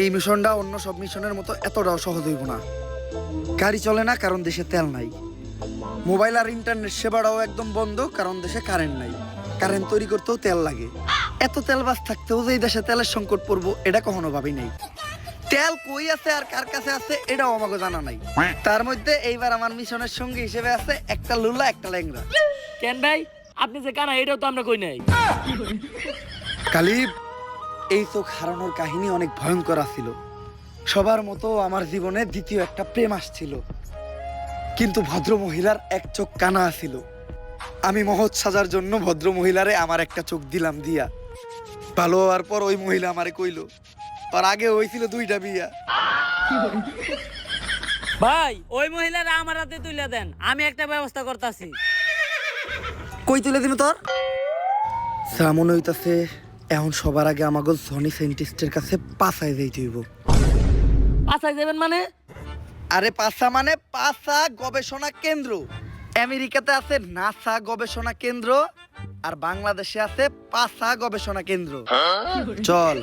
এই মিশনটা অন্য সব মিশনের মতো এতটাও সহজ হইব না। গাড়ি চলে না কারণ দেশে তেল নাই, মোবাইল আর ইন্টারনেট সেবাটাও একদম বন্ধ কারণ দেশে কারেন্ট নাই, কারেন্ট তৈরি করতেও তেল লাগে। এত তেল বাস থাকতেও যে এই দেশে তেলের সংকট পড়বো এটা কখনো ভাবি নাই। তেল কই আছে আর কার কাছে আছে এটাও আমাকে জানা নাই। তার মধ্যে এইবার আমার মিশনের সঙ্গী হিসেবে আছে একটা লুলা একটা ল্যাংড়া। কেন ভাই আপনি যে কানা এটাও তো আমরা কই নাই। কালিব, এই চোখ হারানোর কাহিনী অনেক ভয়ঙ্কর ছিল। সবার মতো আমার জীবনে দ্বিতীয় একটা প্রেম আসছিল, কিন্তু ভদ্র মহিলার এক চোখ কানা ছিল। আমি মহৎ সাজার জন্য ভদ্র মহিলারে আমার একটা চোখ দিলাম দিয়া। ভালো হওয়ার পর ওই মহিলা আমারে কইলো আর আগে হয়েছিল 2টা বিয়া। ভাই ওই মহিলারা আমার হাতে তুলে দেন, আমি একটা ব্যবস্থা করতেছি। কই তুলে দিন তোর? সামন হইতাছে এখন সবার আগে আমাকে জনি সাইন্টিস্টের কাছে পাছায় যাইতে হইব। পাছায় যাবেন মানে? আরে পাছা মানে পাছা গবেষণা কেন্দ্র। আমেরিকাতে আছে নাসা গবেষণা কেন্দ্র আর বাংলাদেশে আছে পাছা গবেষণা কেন্দ্র। চল।